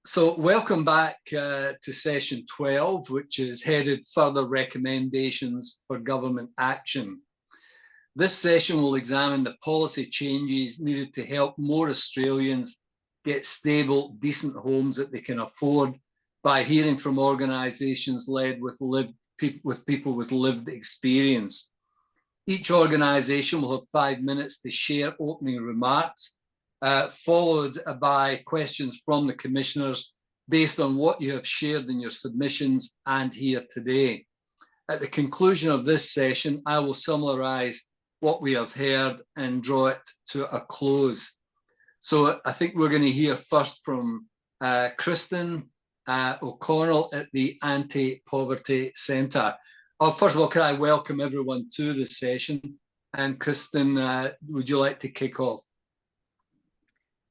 So welcome back to session 12, which is headed Further Recommendations for Government Action. This session will examine the policy changes needed to help more Australians get stable, decent homes that they can afford by hearing from organisations led with people with lived experience. Each organisation will have 5 minutes to share opening remarks, followed by questions from the commissioners based on what you have shared in your submissions and here today. At the conclusion of this session, I will summarise what we have heard and draw it to a close. So I think we're going to hear first from Kristin O'Connell at the Anti-Poverty Centre. First of all, can I welcome everyone to the session? And Kristin, would you like to kick off?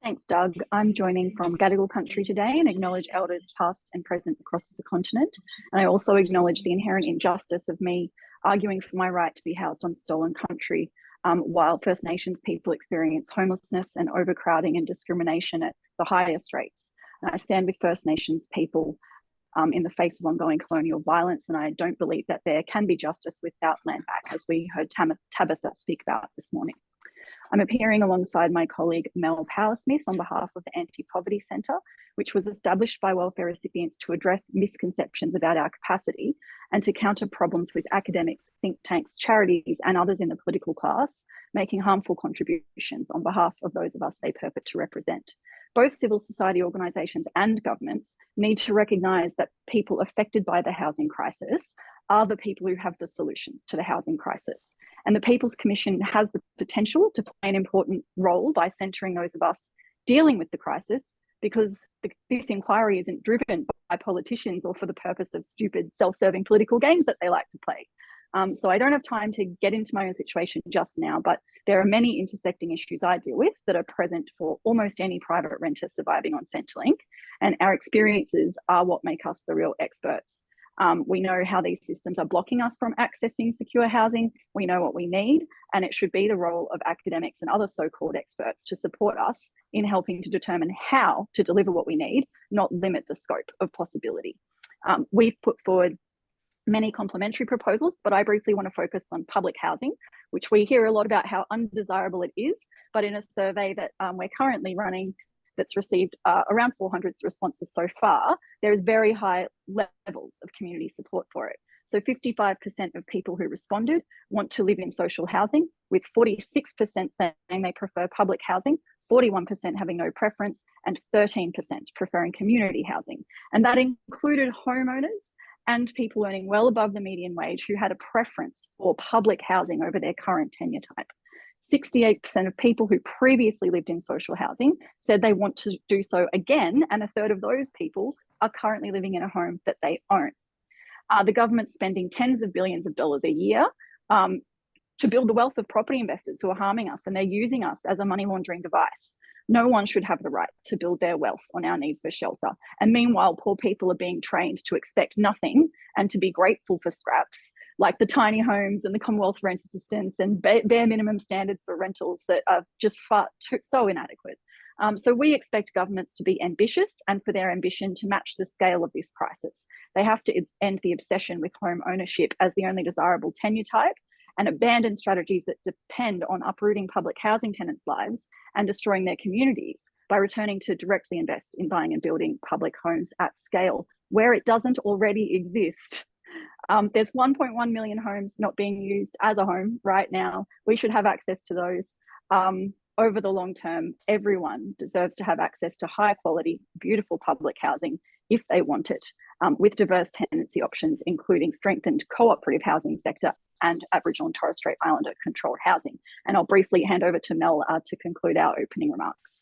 Thanks, Doug. I'm joining from Gadigal country today and acknowledge elders past and present across the continent. And I also acknowledge the inherent injustice of me arguing for my right to be housed on stolen country while First Nations people experience homelessness and overcrowding and discrimination at the highest rates. And I stand with First Nations people in the face of ongoing colonial violence, and I don't believe that there can be justice without land back, as we heard Tabitha speak about this morning. I'm appearing alongside my colleague Mel Powersmith on behalf of the Anti-Poverty Centre, which was established by welfare recipients to address misconceptions about our capacity and to counter problems with academics, think tanks, charities and others in the political class making harmful contributions on behalf of those of us they purport to represent. Both civil society organisations and governments need to recognise that people affected by the housing crisis are the people who have the solutions to the housing crisis. And the People's Commission has the potential to play an important role by centring those of us dealing with the crisis, because this inquiry isn't driven by politicians or for the purpose of stupid self-serving political games that they like to play. So I don't have time to get into my own situation just now, but there are many intersecting issues I deal with that are present for almost any private renter surviving on Centrelink, and our experiences are what make us the real experts. We know how these systems are blocking us from accessing secure housing. We know what we need, and it should be the role of academics and other so-called experts to support us in helping to determine how to deliver what we need, not limit the scope of possibility. We've put forward many complementary proposals, but I briefly want to focus on public housing, which we hear a lot about how undesirable it is, but in a survey that we're currently running that's received around 400 responses so far, there is very high levels of community support for it. So 55% of people who responded want to live in social housing, with 46% saying they prefer public housing, 41% having no preference, and 13% preferring community housing. And that included homeowners and people earning well above the median wage who had a preference for public housing over their current tenure type. 68% of people who previously lived in social housing said they want to do so again, and a third of those people are currently living in a home that they own. The government's spending tens of billions of dollars a year to build the wealth of property investors who are harming us, and they're using us as a money laundering device. No one should have the right to build their wealth on our need for shelter. And meanwhile, poor people are being trained to expect nothing and to be grateful for scraps, like the tiny homes and the Commonwealth rent assistance and bare minimum standards for rentals that are just so inadequate. So we expect governments to be ambitious and for their ambition to match the scale of this crisis. They have to end the obsession with home ownership as the only desirable tenure type and abandon strategies that depend on uprooting public housing tenants' lives and destroying their communities by returning to directly invest in buying and building public homes at scale where it doesn't already exist. There's 1.1 million homes not being used as a home right now. We should have access to those. Over the long term, everyone deserves to have access to high quality, beautiful public housing if they want it, with diverse tenancy options, including strengthened cooperative housing sector and Aboriginal and Torres Strait Islander controlled housing. And I'll briefly hand over to Mel to conclude our opening remarks.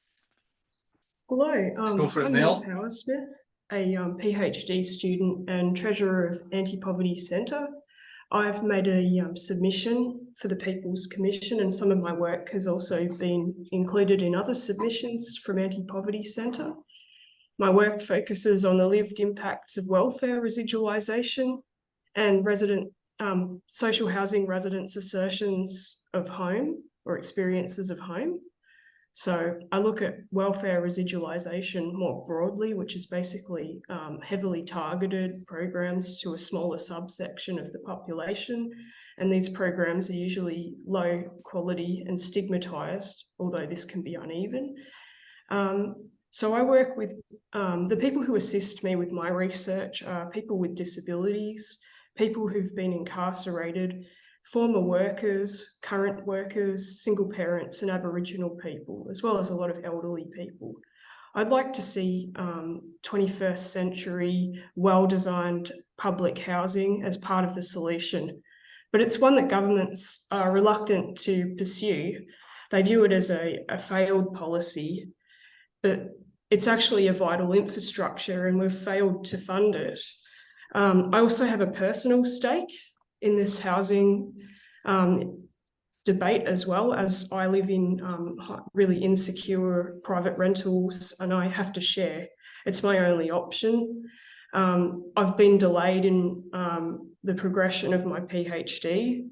Hello, I'm Mel Powersmith, a PhD student and treasurer of Anti-Poverty Centre. I've made a submission for the People's Commission, and some of my work has also been included in other submissions from Anti-Poverty Centre. My work focuses on the lived impacts of welfare residualisation and social housing residents' assertions of home or experiences of home. So I look at welfare residualisation more broadly, which is basically heavily targeted programs to a smaller subsection of the population. And these programs are usually low quality and stigmatised, although this can be uneven. So I work with the people who assist me with my research are people with disabilities, people who've been incarcerated, former workers, current workers, single parents and Aboriginal people, as well as a lot of elderly people. I'd like to see 21st century well-designed public housing as part of the solution, but it's one that governments are reluctant to pursue. They view it as a failed policy, but it's actually a vital infrastructure and we've failed to fund it. I also have a personal stake in this housing debate as well, as I live in really insecure private rentals and I have to share. It's my only option. I've been delayed in the progression of my PhD.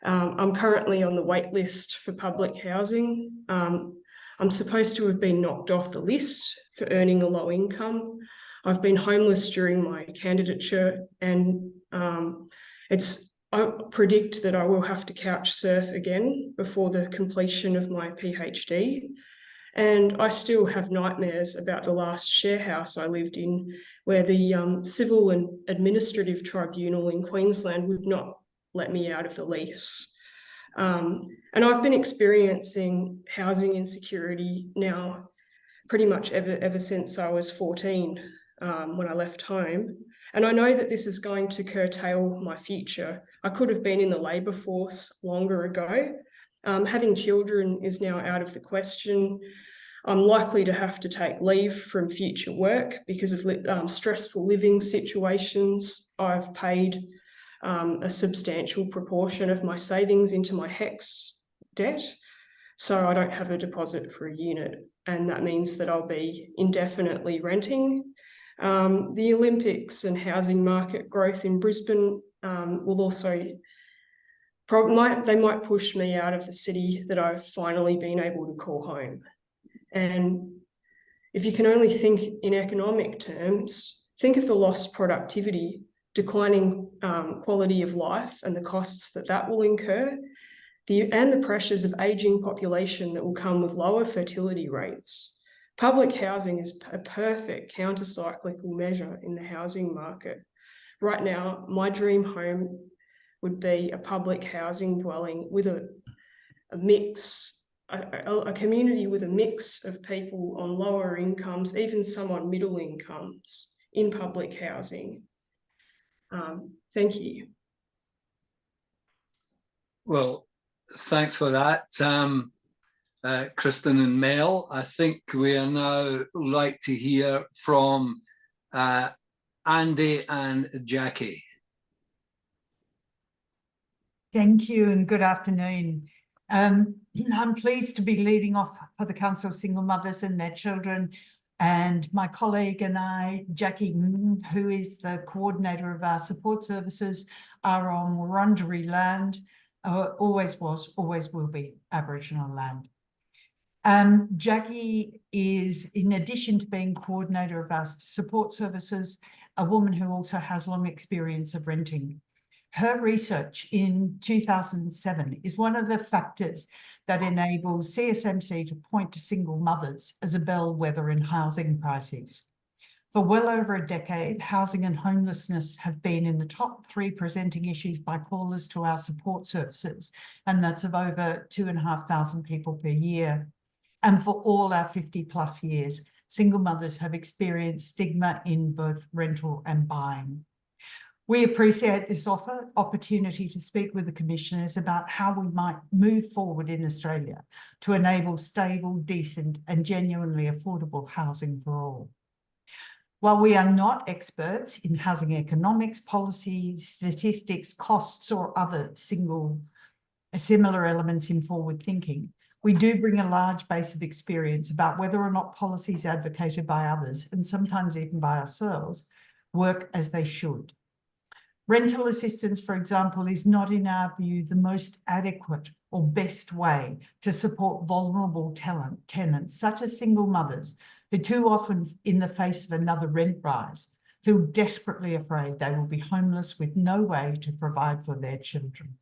I'm currently on the wait list for public housing. I'm supposed to have been knocked off the list for earning a low income. I've been homeless during my candidature and I predict that I will have to couch surf again before the completion of my PhD. And I still have nightmares about the last share house I lived in, where the Civil and Administrative Tribunal in Queensland would not let me out of the lease. And I've been experiencing housing insecurity now pretty much ever since I was 14, when I left home. And I know that this is going to curtail my future. I could have been in the labour force longer ago. Having children is now out of the question. I'm likely to have to take leave from future work because of stressful living situations. I've paid a substantial proportion of my savings into my HECS debt, so I don't have a deposit for a unit, and that means that I'll be indefinitely renting. The Olympics and housing market growth in Brisbane will also they might push me out of the city that I've finally been able to call home. And if you can only think in economic terms, think of the lost productivity, declining quality of life and the costs that will incur, and the pressures of ageing population that will come with lower fertility rates. Public housing is a perfect counter-cyclical measure in the housing market. Right now, my dream home would be a public housing dwelling with a mix, a community with a mix of people on lower incomes, even some on middle incomes in public housing. Thank you. Well, thanks for that, Kristin and Mel. I think we are now like to hear from Andi and Jacqui. Thank you and good afternoon. I'm pleased to be leading off for the Council of Single Mothers and their children, and my colleague and I, Jacqui, who is the coordinator of our support services, are on Wurundjeri land, always was, always will be Aboriginal land. Jacqui is, in addition to being coordinator of our support services, a woman who also has long experience of renting. Her research in 2007 is one of the factors that enables CSMC to point to single mothers as a bellwether in housing crises. For well over a decade, housing and homelessness have been in the top 3 presenting issues by callers to our support services, and that's of over 2,500 people per year. And for all our 50+ years, single mothers have experienced stigma in both rental and buying. We appreciate this opportunity to speak with the commissioners about how we might move forward in Australia to enable stable, decent and genuinely affordable housing for all. While we are not experts in housing economics, policy, statistics, costs or other similar elements in forward thinking, we do bring a large base of experience about whether or not policies advocated by others, and sometimes even by ourselves, work as they should. Rental assistance, for example, is not, in our view, the most adequate or best way to support vulnerable tenants, such as single mothers, who too often, in the face of another rent rise, feel desperately afraid they will be homeless with no way to provide for their children.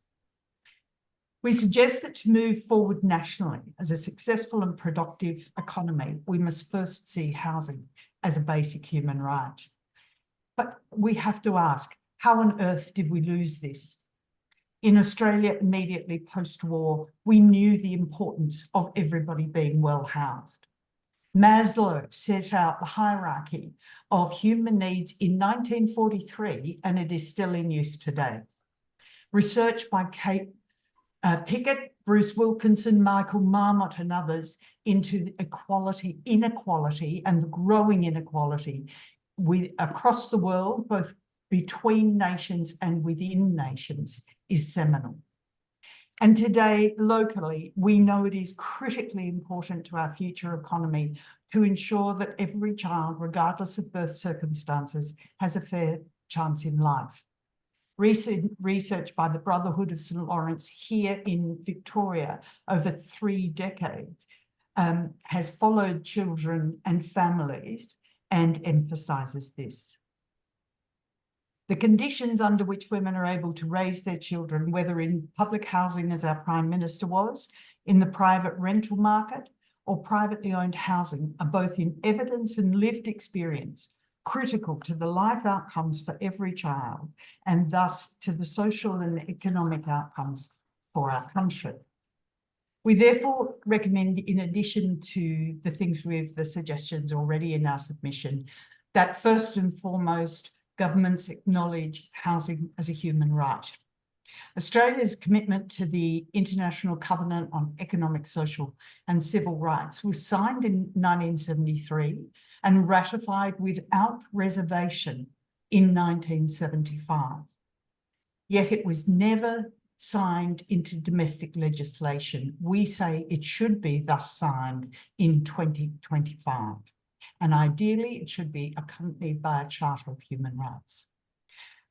We suggest that to move forward nationally as a successful and productive economy, we must first see housing as a basic human right. But we have to ask, how on earth did we lose this? In Australia, immediately post-war, we knew the importance of everybody being well housed. Maslow set out the hierarchy of human needs in 1943, and it is still in use today. Research by Kate Pickett, Bruce Wilkinson, Michael Marmot and others into the inequality and the growing inequality across the world, both between nations and within nations, is seminal. And today, locally, we know it is critically important to our future economy to ensure that every child, regardless of birth circumstances, has a fair chance in life. Recent research by the Brotherhood of St Lawrence here in Victoria over 3 decades has followed children and families and emphasises this. The conditions under which women are able to raise their children, whether in public housing, as our Prime Minister was, in the private rental market or privately owned housing, are both in evidence and lived experience, critical to the life outcomes for every child, and thus to the social and economic outcomes for our country. We therefore recommend, in addition to the things with the suggestions already in our submission, that first and foremost, governments acknowledge housing as a human right. Australia's commitment to the International Covenant on Economic, Social and Civil Rights was signed in 1973 and ratified without reservation in 1975. Yet it was never signed into domestic legislation. We say it should be thus signed in 2025. And ideally, it should be accompanied by a Charter of Human Rights.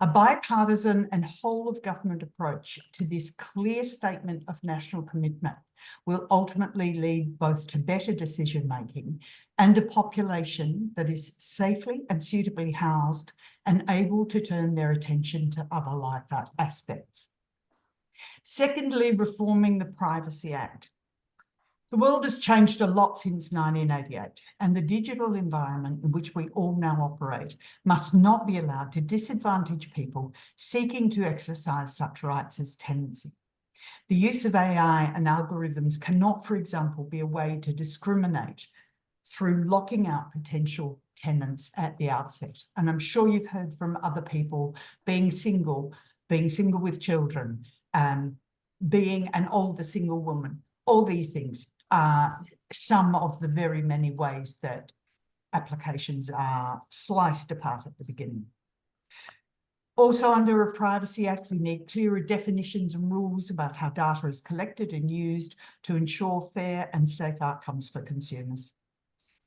A bipartisan and whole-of-government approach to this clear statement of national commitment will ultimately lead both to better decision-making and a population that is safely and suitably housed and able to turn their attention to other life aspects. Secondly, reforming the Privacy Act. The world has changed a lot since 1988, and the digital environment in which we all now operate must not be allowed to disadvantage people seeking to exercise such rights as tenancy. The use of AI and algorithms cannot, for example, be a way to discriminate through locking out potential tenants at the outset. And I'm sure you've heard from other people being single with children, being an older single woman, all these things are some of the very many ways that applications are sliced apart at the beginning. Also, under a Privacy Act, we need clearer definitions and rules about how data is collected and used to ensure fair and safe outcomes for consumers.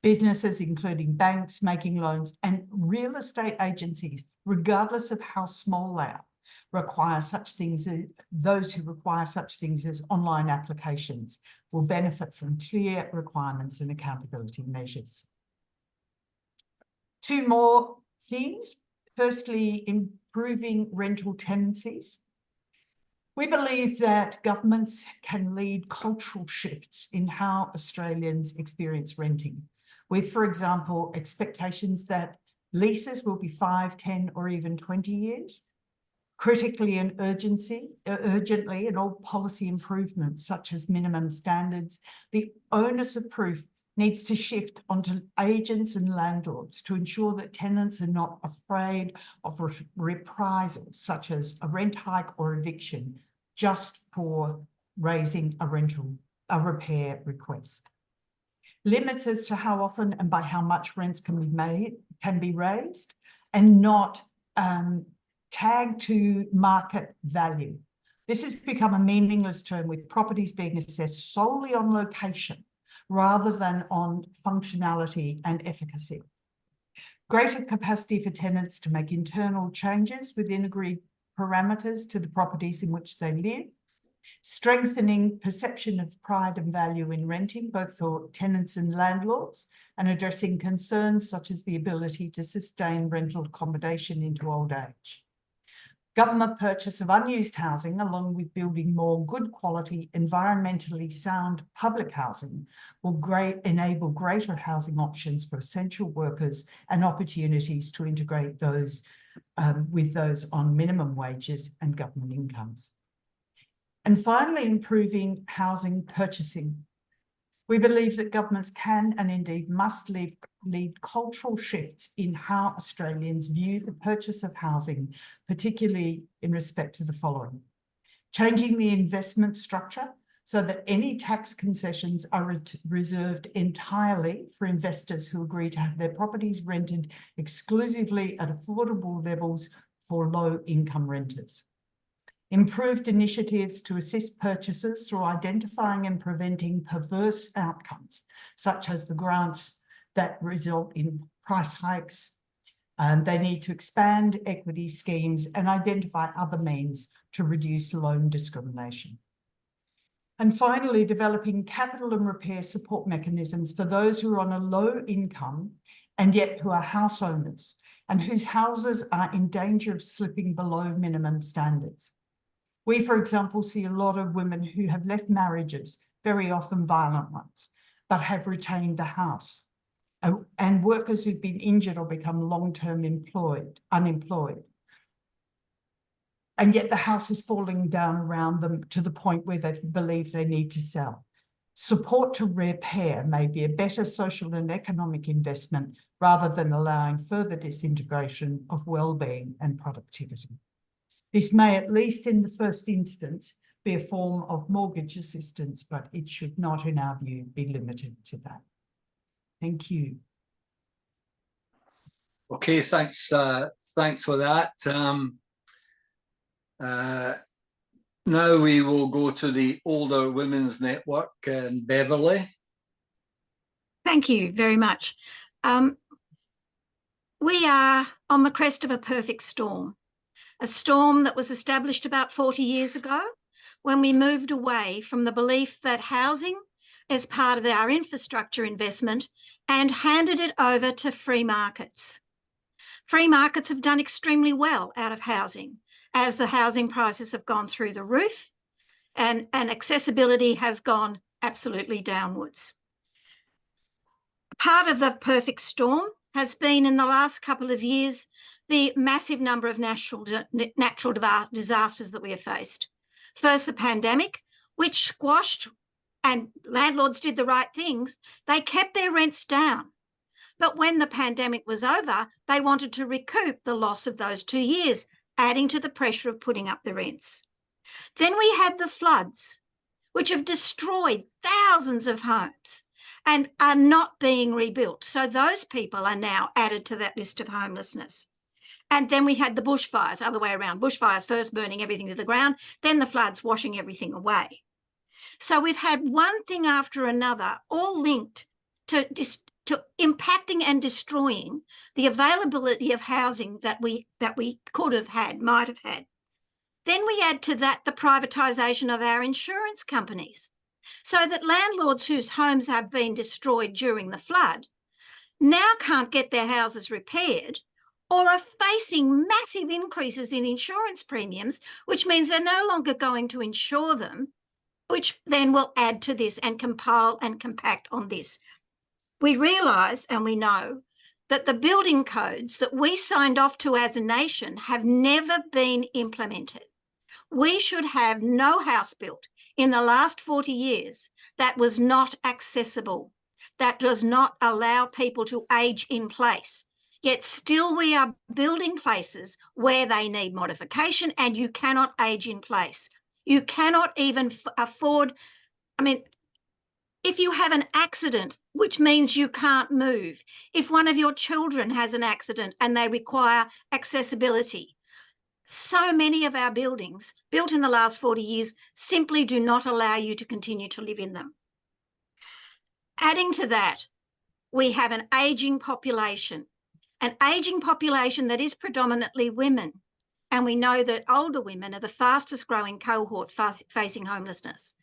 Businesses, including banks, making loans, and real estate agencies, regardless of how small they are, require such things as those who require such things as online applications will benefit from clear requirements and accountability measures. 2 more themes. Firstly, improving rental tenancies. We believe that governments can lead cultural shifts in how Australians experience renting, with, for example, expectations that leases will be 5, 10, or even 20 years. Critically and urgently, in all policy improvements, such as minimum standards, the onus of proof needs to shift onto agents and landlords to ensure that tenants are not afraid of reprisals, such as a rent hike or eviction, just for raising a repair request. Limits as to how often and by how much rents can be raised, and not tagged to market value. This has become a meaningless term, with properties being assessed solely on location rather than on functionality and efficacy. Greater capacity for tenants to make internal changes within agreed parameters to the properties in which they live, strengthening perception of pride and value in renting, both for tenants and landlords, and addressing concerns such as the ability to sustain rental accommodation into old age. Government purchase of unused housing, along with building more good quality, environmentally sound public housing, will enable greater housing options for essential workers and opportunities to integrate those with those on minimum wages and government incomes. And finally, improving housing purchasing. We believe that governments can and indeed must lead cultural shifts in how Australians view the purchase of housing, particularly in respect to the following: changing the investment structure so that any tax concessions are reserved entirely for investors who agree to have their properties rented exclusively at affordable levels for low-income renters. Improved initiatives to assist purchasers through identifying and preventing perverse outcomes, such as the grants that result in price hikes. They need to expand equity schemes and identify other means to reduce loan discrimination. And finally, developing capital and repair support mechanisms for those who are on a low income and yet who are house owners and whose houses are in danger of slipping below minimum standards. We, for example, see a lot of women who have left marriages, very often violent ones, but have retained the house, and workers who've been injured or become long-term unemployed. And yet the house is falling down around them to the point where they believe they need to sell. Support to repair may be a better social and economic investment rather than allowing further disintegration of well-being and productivity. This may, at least in the first instance, be a form of mortgage assistance, but it should not, in our view, be limited to that. Thank you. Okay, thanks for that. Now we will go to the Older Women's Network and Beverly. Thank you very much. We are on the crest of a perfect storm. A storm that was established about 40 years ago when we moved away from the belief that housing is part of our infrastructure investment and handed it over to free markets. Free markets have done extremely well out of housing as the housing prices have gone through the roof and accessibility has gone absolutely downwards. Part of the perfect storm has been in the last couple of years the massive number of natural disasters that we have faced. First, the pandemic, which squashed, and landlords did the right things. They kept their rents down. But when the pandemic was over, they wanted to recoup the loss of those 2 years, adding to the pressure of putting up the rents. Then we had the floods, which have destroyed thousands of homes and are not being rebuilt. So those people are now added to that list of homelessness. And then we had the bushfires, other way around. Bushfires first burning everything to the ground, then the floods washing everything away. So we've had one thing after another, all linked to impacting and destroying the availability of housing that we could have had, might have had. Then we add to that the privatisation of our insurance companies, so that landlords whose homes have been destroyed during the flood now can't get their houses repaired, or are facing massive increases in insurance premiums, which means they're no longer going to insure them, which then will add to this and compile and compact on this. We realise and we know that the building codes that we signed off to as a nation have never been implemented. We should have no house built in the last 40 years that was not accessible, that does not allow people to age in place. Yet still we are building places where they need modification and you cannot age in place. You cannot even afford, if you have an accident, which means you can't move, if one of your children has an accident and they require accessibility, so many of our buildings built in the last 40 years simply do not allow you to continue to live in them. Adding to that, we have an ageing population that is predominantly women. And we know that older women are the fastest growing cohort facing homelessness.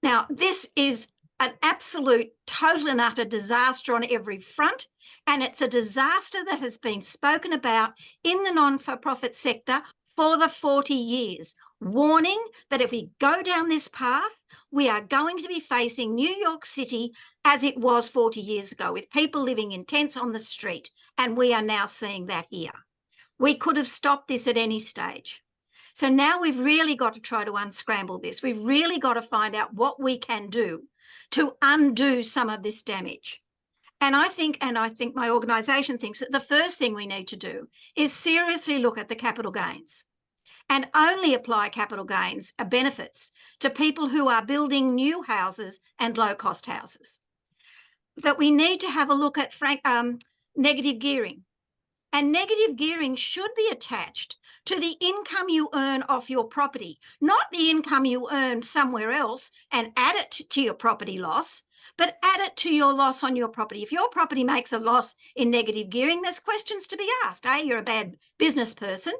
Now, this is an absolute total and utter disaster on every front. And it's a disaster that has been spoken about in the non-for-profit sector for the 40 years, warning that if we go down this path, we are going to be facing New York City as it was 40 years ago, with people living in tents on the street. And we are now seeing that here. We could have stopped this at any stage. So now we've really got to try to unscramble this. We've really got to find out what we can do to undo some of this damage. And I think my organisation thinks that the first thing we need to do is seriously look at the capital gains and only apply capital gains benefits to people who are building new houses and low-cost houses. That we need to have a look at negative gearing. And negative gearing should be attached to the income you earn off your property, not the income you earn somewhere else and add it to your property loss, but add it to your loss on your property. If your property makes a loss in negative gearing, there's questions to be asked. You're a bad business person.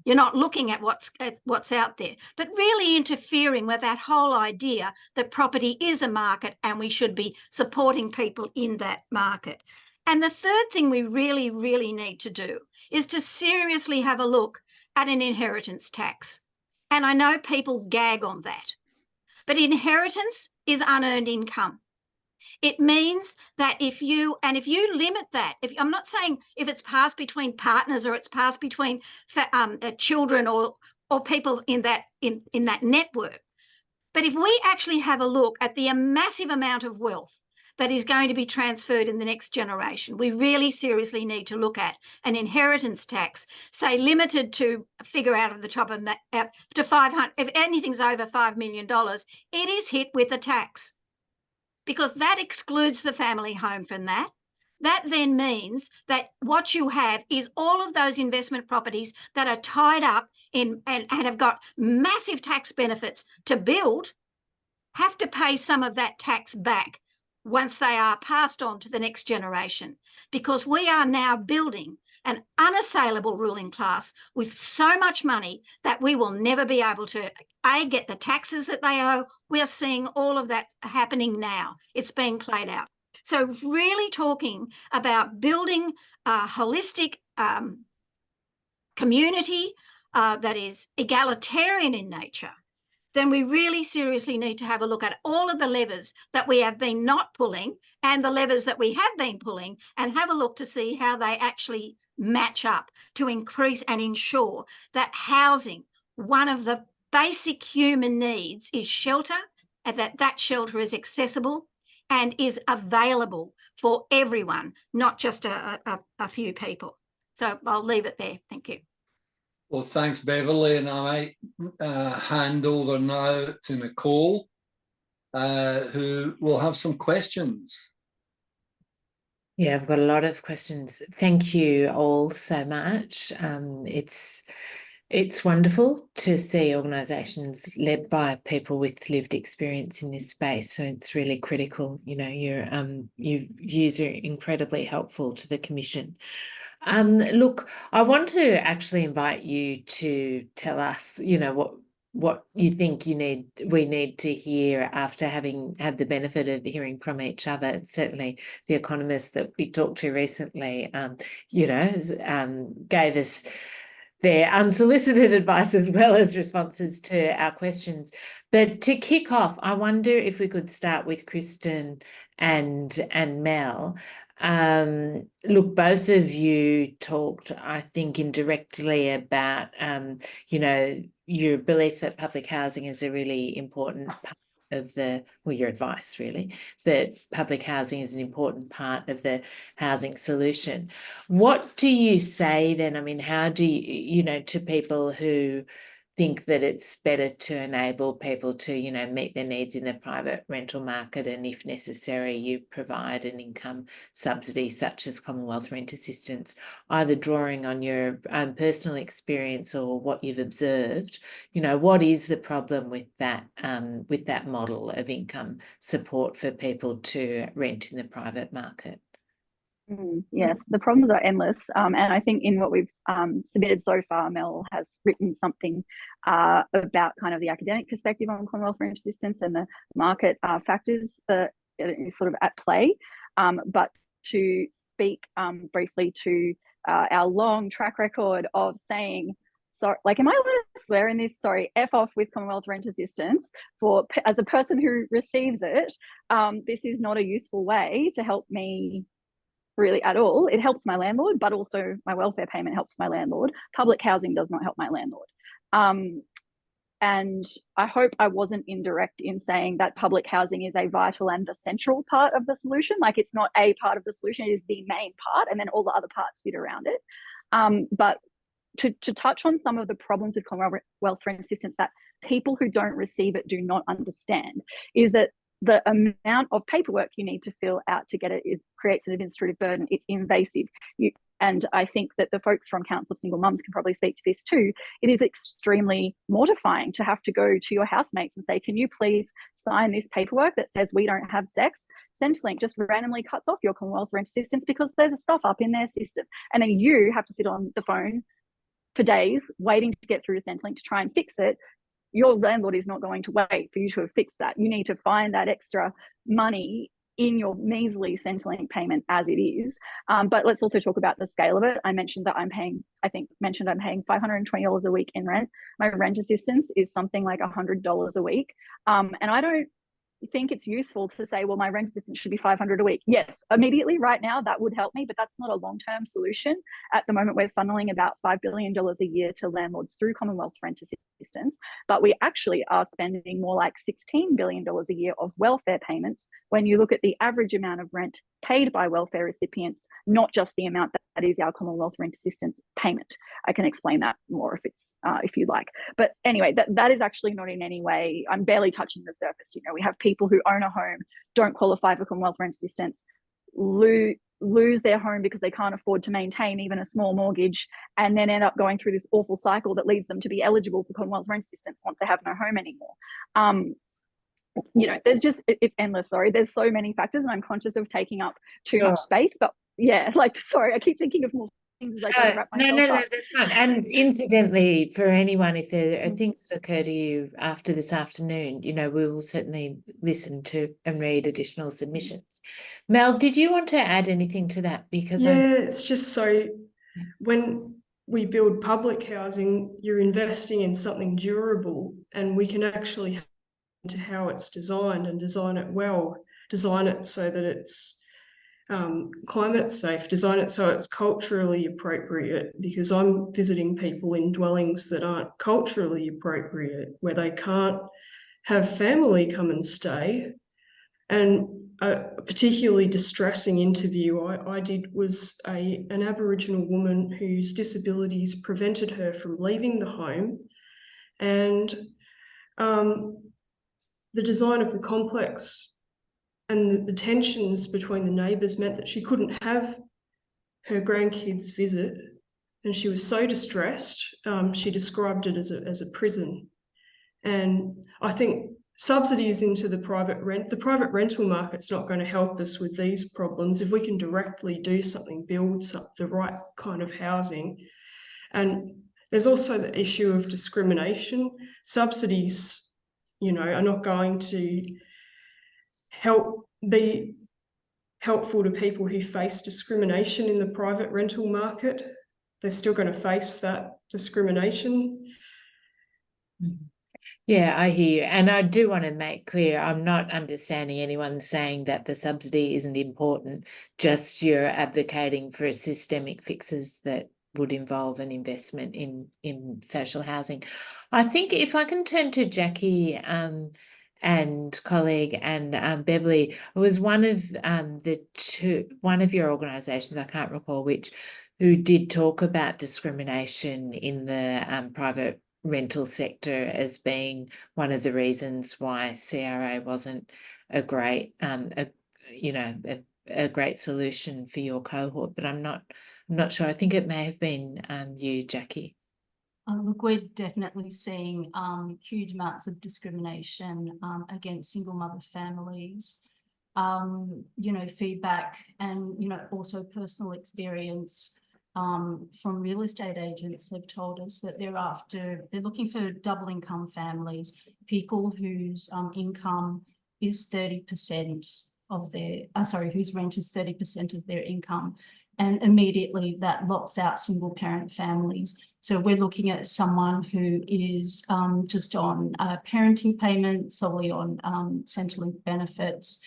You're not looking at what's out there, but really interfering with that whole idea that property is a market and we should be supporting people in that market. And the third thing we really, really need to do is to seriously have a look at an inheritance tax. And I know people gag on that, but inheritance is unearned income. It means that if you limit that, I'm not saying if it's passed between partners or it's passed between children or people in that network, but if we actually have a look at the massive amount of wealth that is going to be transferred in the next generation, we really seriously need to look at an inheritance tax, say limited to figure out of the top of to 500. If anything's over $5 million, it is hit with a tax, because that excludes the family home from that. That then means that what you have is all of those investment properties that are tied up in and have got massive tax benefits to build, have to pay some of that tax back once they are passed on to the next generation, because we are now building an unassailable ruling class with so much money that we will never be able to get the taxes that they owe. We are seeing all of that happening now. It's being played out. So really talking about building a holistic community that is egalitarian in nature, then we really seriously need to have a look at all of the levers that we have been not pulling and the levers that we have been pulling, and have a look to see how they actually match up to increase and ensure that housing, one of the basic human needs, is shelter, and that shelter is accessible and is available for everyone, not just a few people. So I'll leave it there. Thank you. Well, thanks, Beverly, and I hand over now to Nicole, who will have some questions. Yeah, I've got a lot of questions. Thank you all so much. It's wonderful to see organisations led by people with lived experience in this space. So it's really critical. You know, your views are incredibly helpful to the Commission. Look, I want to actually invite you to tell us, you know, what you think we need to hear after having had the benefit of hearing from each other. And certainly the economists that we talked to recently, gave us their unsolicited advice as well as responses to our questions. But to kick off, I wonder if we could start with Kristin and Mel. Look, both of you talked, I think, indirectly about, your belief that public housing is a really important part of your advice, really, that public housing is an important part of the housing solution. What do you say then? I mean, how do you, to people who think that it's better to enable people to, meet their needs in the private rental market, and if necessary, you provide an income subsidy such as Commonwealth Rent Assistance, either drawing on your own personal experience or what you've observed. What is the problem with that model of income support for people to rent in the private market? Yes, the problems are endless. And I think in what we've submitted so far, Mel has written something about kind of the academic perspective on Commonwealth rent assistance and the market factors that is sort of at play. But to speak briefly to our long track record of saying, sorry, like, am I allowed to swear in this? Sorry, F off with Commonwealth rent assistance as a person who receives it. This is not a useful way to help me really at all. It helps my landlord, but also my welfare payment helps my landlord. Public housing does not help my landlord. And I hope I wasn't indirect in saying that public housing is a vital and the central part of the solution. Like, it's not a part of the solution, it is the main part, and then all the other parts sit around it. But to touch on some of the problems with Commonwealth rent assistance that people who don't receive it do not understand is that the amount of paperwork you need to fill out to get it creates an administrative burden. It's invasive. And I think that the folks from Council of Single Mums can probably speak to this too. It is extremely mortifying to have to go to your housemates and say, can you please sign this paperwork that says we don't have sex? Centrelink just randomly cuts off your Commonwealth rent assistance because there's a stuff up in their system. And then you have to sit on the phone for days waiting to get through to Centrelink to try and fix it. Your landlord is not going to wait for you to have fixed that. You need to find that extra money in your measly Centrelink payment as it is. But let's also talk about the scale of it. I mentioned that I'm paying $520 a week in rent. My rent assistance is something like $100 a week. And I don't think it's useful to say, well, my rent assistance should be $500 a week. Yes, immediately right now that would help me, but that's not a long-term solution. At the moment, we're funneling about $5 billion a year to landlords through Commonwealth rent assistance, but we actually are spending more like $16 billion a year of welfare payments when you look at the average amount of rent paid by welfare recipients, not just the amount that is our Commonwealth rent assistance payment. I can explain that more if you'd like. But anyway, that is actually not in any way, I'm barely touching the surface. You know, we have people who own a home, don't qualify for Commonwealth rent assistance, lose their home because they can't afford to maintain even a small mortgage, and then end up going through this awful cycle that leads them to be eligible for Commonwealth rent assistance once they have no home anymore. You know, there's just, it's endless. Sorry, there's so many factors, and I'm conscious of taking up too much space, but yeah, like, sorry, I keep thinking of more things as I try to wrap myself up. No, that's fine. And incidentally, for anyone, if there are things that occur to you after this afternoon, you know, we will certainly listen to and read additional submissions. Mel, did you want to add anything to that? Because it's just so, when we build public housing, you're investing in something durable, and we can actually into how it's designed and design it well, design it so that it's climate safe, design it so it's culturally appropriate, because I'm visiting people in dwellings that aren't culturally appropriate, where they can't have family come and stay. And a particularly distressing interview I did was an Aboriginal woman whose disabilities prevented her from leaving the home, and the design of the complex and the tensions between the neighbours meant that she couldn't have her grandkids visit, and she was so distressed. She described it as a prison. And I think subsidies into the private rental market's not going to help us with these problems. If we can directly do something, build the right kind of housing. And there's also the issue of discrimination. Subsidies, you know, are not going to be helpful to people who face discrimination in the private rental market. They're still going to face that discrimination. Yeah, I hear you. And I do want to make clear, I'm not understanding anyone saying that the subsidy isn't important, just you're advocating for systemic fixes that would involve an investment in social housing. I think if I can turn to Jacqui and colleague and Beverly, it was one of your organisations, I can't recall which, who did talk about discrimination in the private rental sector as being one of the reasons why CRA wasn't a great a great solution for your cohort. But I'm not sure. I think it may have been you, Jacqui. Look, we're definitely seeing huge amounts of discrimination against single mother families you know, feedback and, you know, also personal experience from real estate agents have told us that they're looking for double income families, people whose income is 30% of their, whose rent is 30% of their income. And immediately that locks out single parent families. So we're looking at someone who is just on parenting payment, solely on Centrelink benefits.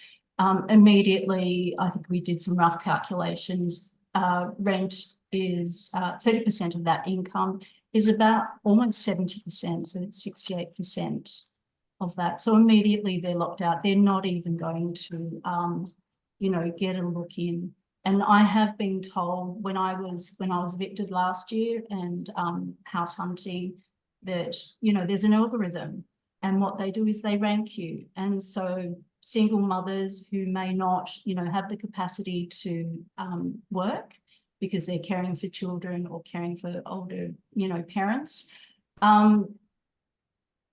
Immediately, I think we did some rough calculations, rent is 30% of that income is about almost 70%, so 68% of that. So immediately they're locked out. They're not even going to, you know, get a look in. And I have been told when I was evicted last year and house hunting that, you know, there's an algorithm, and what they do is they rank you. And so single mothers who may not, you know, have the capacity to work because they're caring for children or caring for older, you know, parents,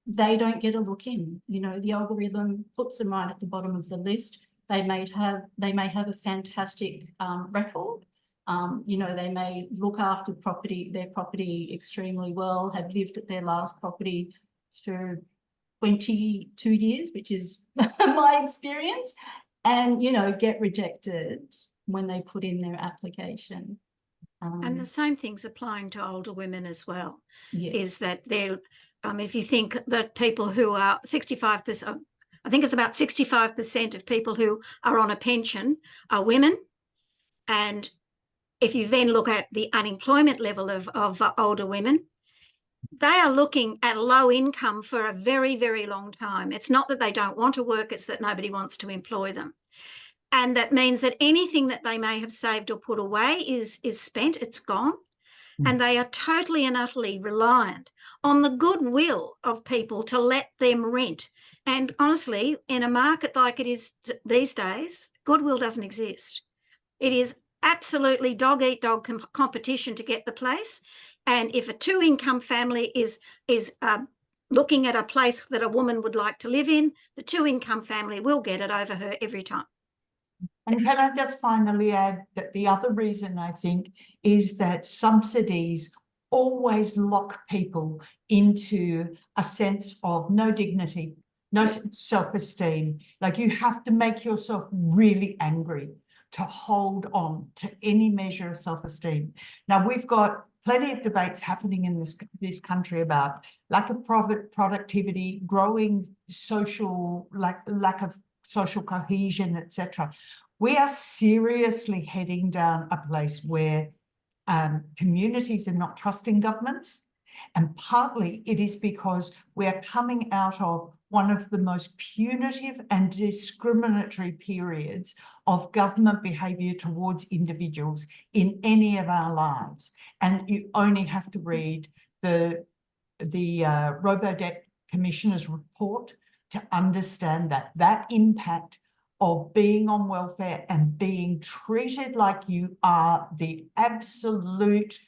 they don't get a look in. You know, the algorithm puts them right at the bottom of the list. They may have a fantastic record. You know, they may look after their property extremely well, have lived at their last property for 22 years, which is my experience, and, you know, get rejected when they put in their application. And the same thing's applying to older women as well, yes. is that they're, if you think that people who are 65%, I think it's about 65% of people who are on a pension are women. And if you then look at the unemployment level of older women, they are looking at low income for a very, very long time. It's not that they don't want to work, it's that nobody wants to employ them. And that means that anything that they may have saved or put away is spent, it's gone. And they are totally and utterly reliant on the goodwill of people to let them rent. And honestly, in a market like it is these days, goodwill doesn't exist. It is absolutely dog-eat-dog competition to get the place. And if a two-income family is looking at a place that a woman would like to live in, the two-income family will get it over her every time. And can I just finally add that the other reason I think is that subsidies always lock people into a sense of no dignity, no self-esteem. Like, you have to make yourself really angry to hold on to any measure of self-esteem. Now, we've got plenty of debates happening in this country about lack of productivity, growing social, lack of social cohesion, etc. We are seriously heading down a place where communities are not trusting governments. And partly it is because we are coming out of one of the most punitive and discriminatory periods of government behaviour towards individuals in any of our lives. And you only have to read the Robodebt Commissioner's report to understand that impact of being on welfare and being treated like you are the absolute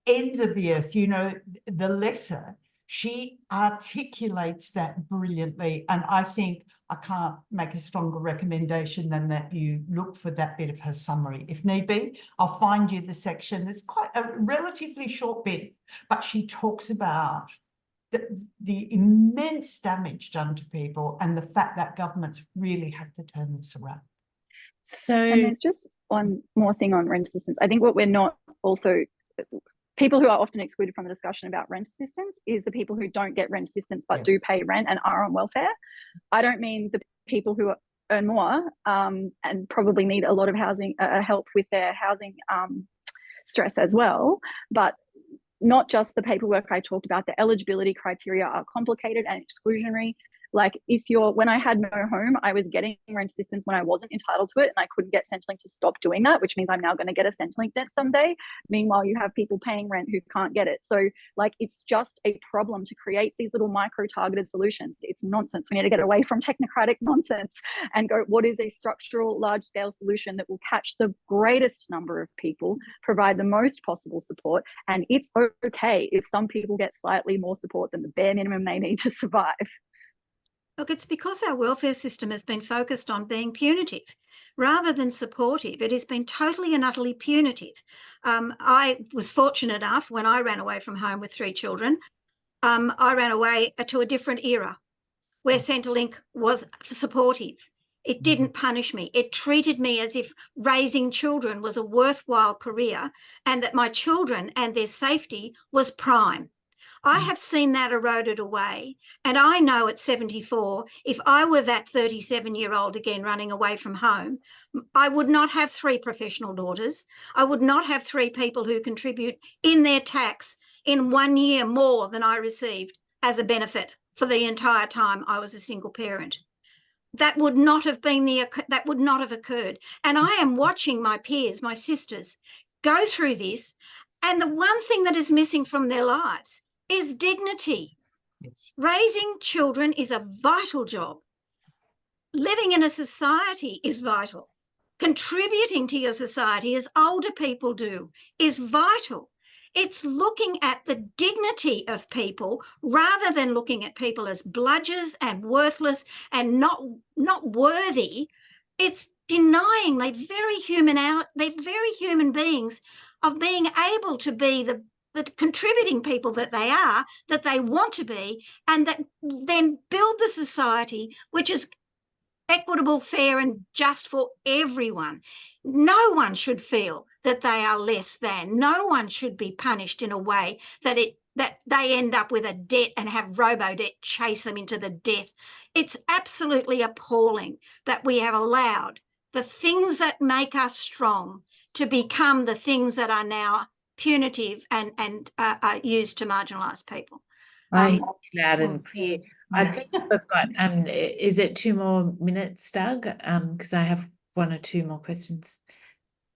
ends of the earth, you know, the lesser. She articulates that brilliantly. And I think I can't make a stronger recommendation than that you look for that bit of her summary. If need be, I'll find you the section. It's quite a relatively short bit, but she talks about the immense damage done to people and the fact that governments really have to turn this around. So, and there's just one more thing on rent assistance. I think what we're not also, people who are often excluded from the discussion about rent assistance is the people who don't get rent assistance but do pay rent and are on welfare. I don't mean the people who earn more and probably need a lot of housing help with their housing stress as well, but not just the paperwork I talked about. The eligibility criteria are complicated and exclusionary. Like, when I had no home, I was getting rent assistance when I wasn't entitled to it, and I couldn't get Centrelink to stop doing that, which means I'm now going to get a Centrelink debt someday. Meanwhile, you have people paying rent who can't get it. So, like, it's just a problem to create these little micro-targeted solutions. It's nonsense. We need to get away from technocratic nonsense and go, what is a structural, large-scale solution that will catch the greatest number of people, provide the most possible support, and it's okay if some people get slightly more support than the bare minimum they need to survive. Look, it's because our welfare system has been focused on being punitive rather than supportive. It has been totally and utterly punitive. I was fortunate enough when I ran away from home with 3 children, I ran away to a different era where Centrelink was supportive. It didn't punish me. It treated me as if raising children was a worthwhile career and that my children and their safety was prime. I have seen that eroded away. And I know at 74, if I were that 37-year-old again running away from home, I would not have 3 professional daughters. I would not have 3 people who contribute in their tax in 1 year more than I received as a benefit for the entire time I was a single parent. That would not have been that would not have occurred. And I am watching my peers, my sisters, go through this. And the one thing that is missing from their lives is dignity. Yes. Raising children is a vital job. Living in a society is vital. Contributing to your society, as older people do, is vital. It's looking at the dignity of people rather than looking at people as bludgers and worthless and not worthy. It's denying they're very human beings of being able to be the contributing people that they are, that they want to be, and that then build the society which is equitable, fair and just for everyone. No one should feel that they are less than. No one should be punished in a way that they end up with a debt and have robo-debt chase them into the death. It's absolutely appalling that we have allowed the things that make us strong to become the things that are now punitive and are used to marginalise people. I hear you loud and clear. I think we've got, is it 2 more minutes, Doug? Because I have 1 or 2 more questions.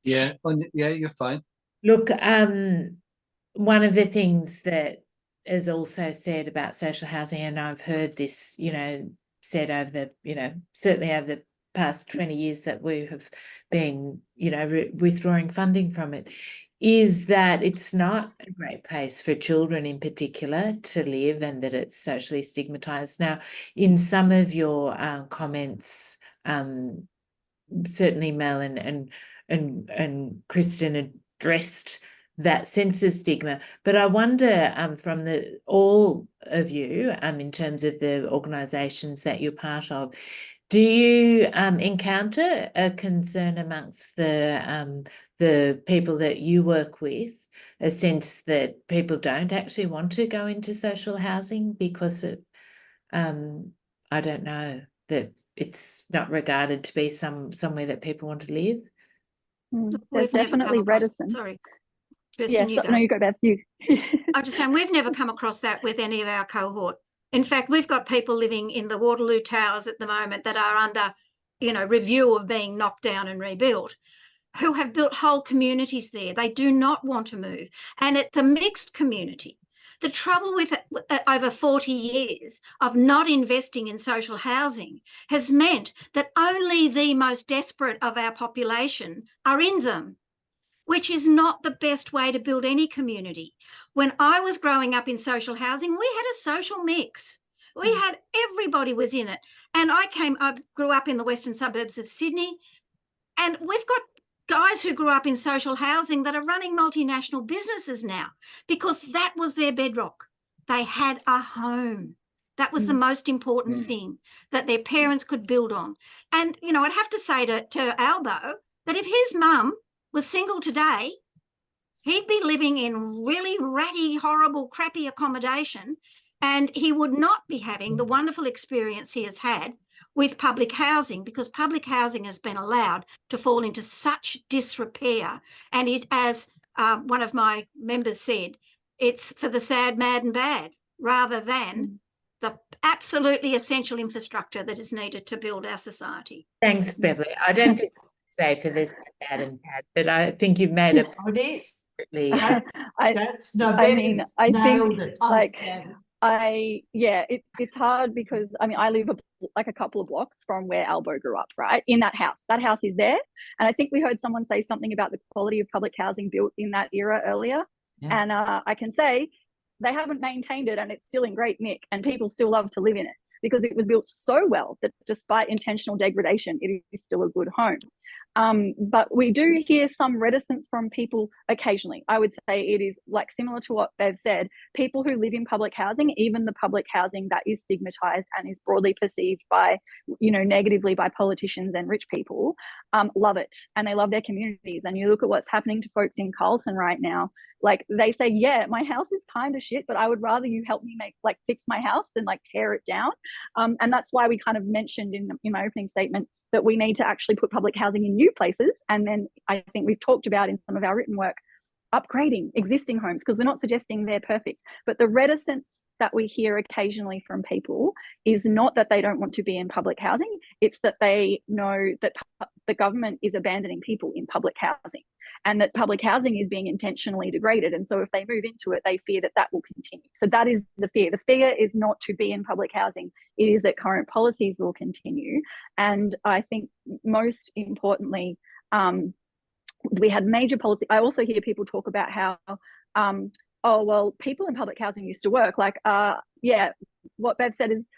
Yeah, you're fine. Look, one of the things that is also said about social housing, and I've heard this, said over the, certainly over the past 20 years that we have been, withdrawing funding from it, is that it's not a great place for children in particular to live and that it's socially stigmatised. Now, in some of your comments, certainly Mel and Kristin addressed that sense of stigma, but I wonder from all of you, in terms of the organisations that you're part of, do you encounter a concern amongst the people that you work with, a sense that people don't actually want to go into social housing because of, I don't know, that it's not regarded to be somewhere that people want to live? There's definitely reticence. Sorry. Yes, no, you go, Bev. I'm just saying we've never come across that with any of our cohort. In fact, we've got people living in the Waterloo Towers at the moment that are under, review of being knocked down and rebuilt, who have built whole communities there. They do not want to move. And it's a mixed community. The trouble with over 40 years of not investing in social housing has meant that only the most desperate of our population are in them, which is not the best way to build any community. When I was growing up in social housing, we had a social mix. Everybody was in it. And I grew up in the western suburbs of Sydney, and we've got guys who grew up in social housing that are running multinational businesses now because that was their bedrock. They had a home. That was the most important thing that their parents could build on. And, I'd have to say to Albo that if his mum was single today, he'd be living in really ratty, horrible, crappy accommodation, and he would not be having the wonderful experience he has had with public housing, because public housing has been allowed to fall into such disrepair. And it, as one of my members said, it's for the sad, mad and bad, rather than the absolutely essential infrastructure that is needed to build our society. Thanks, Beverly. I don't think I would say for this bad and bad, but I think you've made a It is. I nailed it. It's hard because I live like a couple of blocks from where Albo grew up, right? In that house is there. And I think we heard someone say something about the quality of public housing built in that era earlier. Yeah. And I can say they haven't maintained it and it's still in great nick and people still love to live in it. because it was built so well that despite intentional degradation, it is still a good home. But we do hear some reticence from people occasionally. I would say it is like similar to what Bev said, people who live in public housing, even the public housing that is stigmatized and is broadly perceived by, negatively by politicians and rich people, love it. And they love their communities. And you look at what's happening to folks in Carlton right now, like they say, yeah, my house is kind of shit, but I would rather you help me fix my house than tear it down. And that's why we kind of mentioned in my opening statement that we need to actually put public housing in new places. And then I think we've talked about in some of our written work, upgrading existing homes, because we're not suggesting they're perfect. But the reticence that we hear occasionally from people is not that they don't want to be in public housing, it's that they know that the government is abandoning people in public housing and that public housing is being intentionally degraded. And so if they move into it, they fear that that will continue. So that is the fear. The fear is not to be in public housing. It is that current policies will continue. And I think most importantly, we had major policy. I also hear people talk about how, oh, well, people in public housing used to work. Yeah, what Bev said is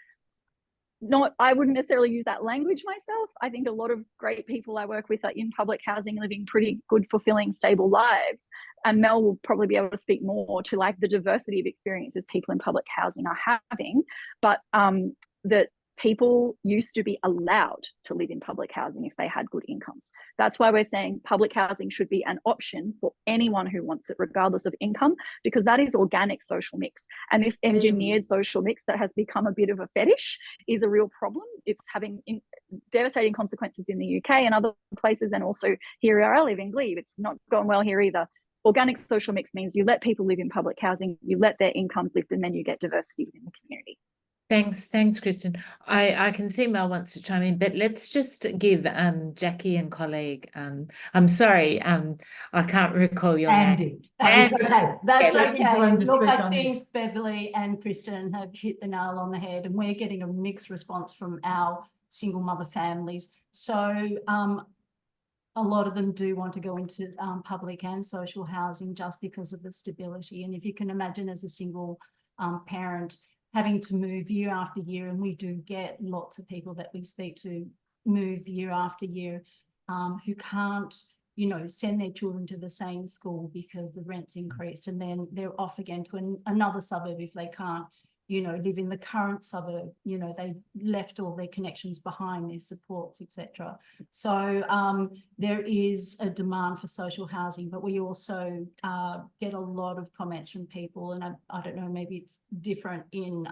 not, I wouldn't necessarily use that language myself. I think a lot of great people I work with are in public housing, living pretty good, fulfilling, stable lives. And Mel will probably be able to speak more to the diversity of experiences people in public housing are having, but that people used to be allowed to live in public housing if they had good incomes. That's why we're saying public housing should be an option for anyone who wants it, regardless of income, because that is organic social mix. And this engineered social mix that has become a bit of a fetish is a real problem. It's having devastating consequences in the UK and other places, and also here where I live in Glebe. It's not going well here either. Organic social mix means you let people live in public housing, you let their incomes lift, and then you get diversity within the community. Thanks, Kristin. I can see Mel wants to chime in, but let's just give Jacqui and colleague. I'm sorry, I can't recall your name. That's okay. That's Yeah, okay. Look, I think Beverly and Kristin have hit the nail on the head, and we're getting a mixed response from our single mother families. So a lot of them do want to go into public and social housing just because of the stability. And if you can imagine, as a single parent, having to move year after year, and we do get lots of people that we speak to move year after year who can't, send their children to the same school because the rent's increased, and then they're off again to another suburb if they can't, live in the current suburb. They've left all their connections behind, their supports, etc. So there is a demand for social housing, but we also get a lot of comments from people, and I don't know, maybe it's different in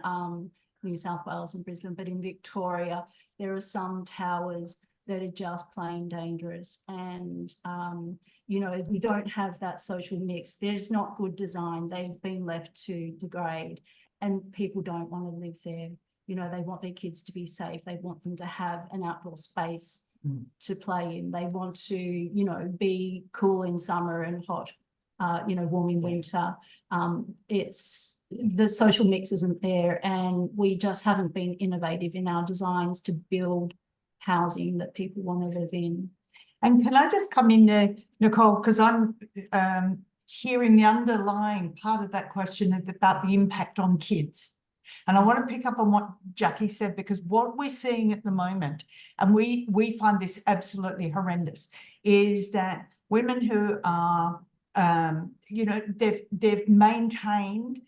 New South Wales and Brisbane, but in Victoria, there are some towers that are just plain dangerous. And, if we don't have that social mix, there's not good design. They've been left to degrade. And people don't want to live there. They want their kids to be safe. They want them to have an outdoor space to play in. They want to, be cool in summer and hot, warm in winter. It's the social mix isn't there, and we just haven't been innovative in our designs to build housing that people want to live in. And can I just come in there, Nicole, because I'm hearing the underlying part of that question about the impact on kids. And I want to pick up on what Jacqui said, because what we're seeing at the moment, and we find this absolutely horrendous, is that women who are, they've maintained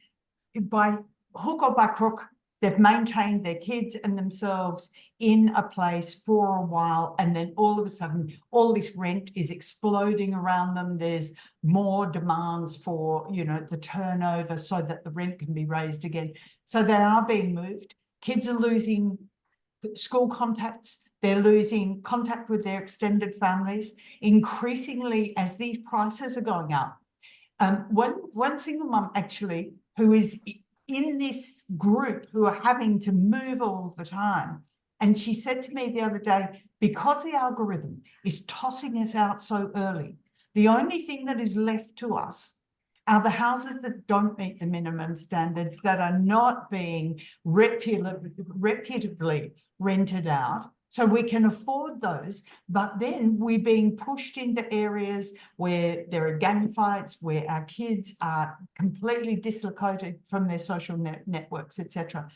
by hook or by crook, they've maintained their kids and themselves in a place for a while, and then all of a sudden, all this rent is exploding around them. There's more demands for, the turnover so that the rent can be raised again. So they are being moved. Kids are losing school contacts. They're losing contact with their extended families. Increasingly, as these prices are going up, one single mum actually, who is in this group who are having to move all the time. And she said to me the other day, because the algorithm is tossing us out so early, the only thing that is left to us are the houses that don't meet the minimum standards, that are not being reputably rented out. So we can afford those, but then we're being pushed into areas where there are gang fights, where our kids are completely dislocated from their social networks, etc.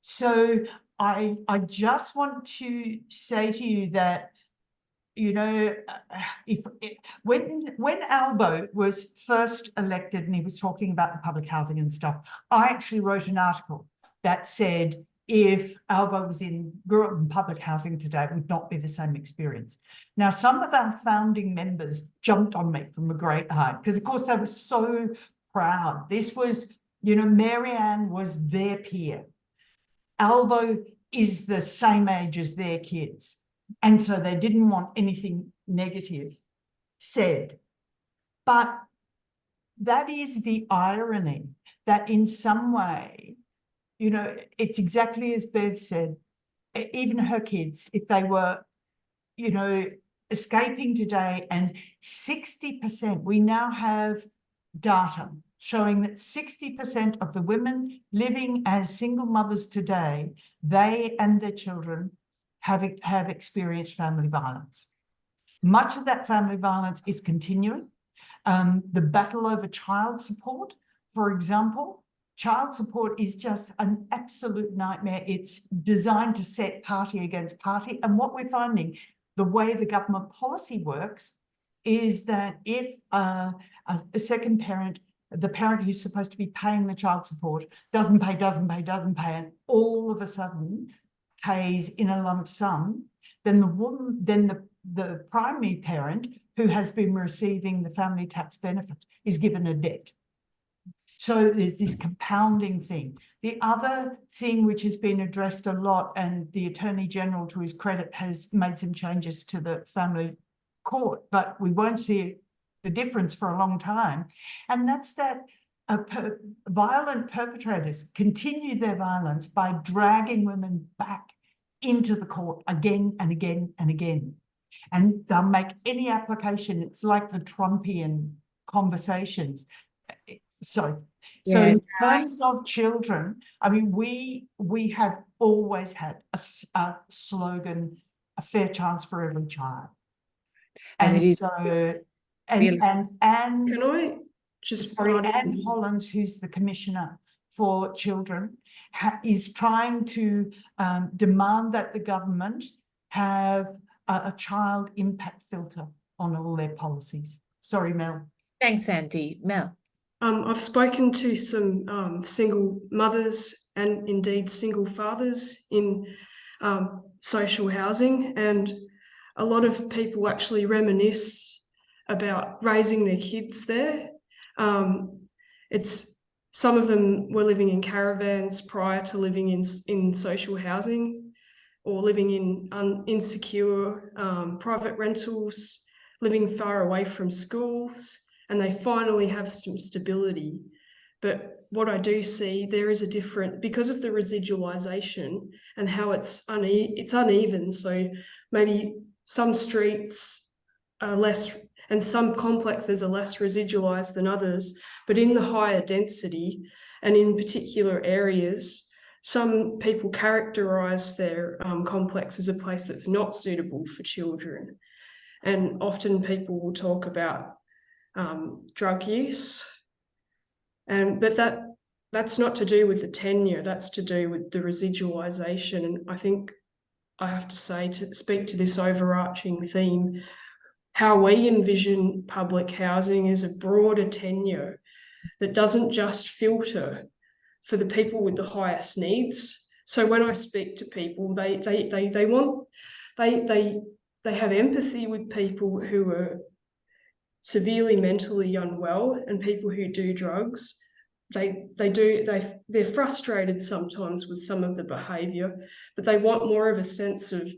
So I just want to say to you that, you know, when Albo was first elected and he was talking about the public housing and stuff, I actually wrote an article that said if Albo grew up in public housing today, it would not be the same experience. Now, some of our founding members jumped on me from a great height because, of course, they were so proud. This was, you know, Marianne was their peer. Albo is the same age as their kids. And so they didn't want anything negative said. But that is the irony, that in some way, you know, it's exactly as Bev said, even her kids, if they were, you know, escaping today, and 60%, we now have data showing that 60% of the women living as single mothers today, they and their children have experienced family violence. Much of that family violence is continuing. The battle over child support, for example, child support is just an absolute nightmare. It's designed to set party against party. And what we're finding, the way the government policy works, is that if a second parent, the parent who's supposed to be paying the child support, doesn't pay, and all of a sudden pays in a lump sum, then the primary parent who has been receiving the family tax benefit is given a debt. So there's this compounding thing. The other thing which has been addressed a lot, and the Attorney General, to his credit, has made some changes to the family court, but we won't see the difference for a long time, and that's that violent perpetrators continue their violence by dragging women back into the court again and again and again. And they'll make any application. It's like the Trumpian conversations. So in terms of children, I mean, we have always had a slogan, a fair chance for every child. And Can I just Anne Hollands, who's the Commissioner for Children, is trying to demand that the government have a child impact filter on all their policies. Sorry, Mel. Thanks, Andi. Mel. I've spoken to some single mothers and indeed single fathers in social housing, and a lot of people actually reminisce about raising their kids there. Some of them were living in caravans prior to living in social housing, or living in insecure private rentals, living far away from schools, and they finally have some stability. But what I do see, there is a different, because of the residualisation and how it's uneven. So maybe some streets are less, and some complexes are less residualised than others, but in the higher density and in particular areas, some people characterise their complex as a place that's not suitable for children. And often people will talk about drug use, but that's not to do with the tenure, that's to do with the residualisation. And I think I have to say, to speak to this overarching theme, how we envision public housing is a broader tenure that doesn't just filter for the people with the highest needs. So when I speak to people, they have empathy with people who are severely mentally unwell and people who do drugs. They're frustrated sometimes with some of the behaviour, but they want more of a sense of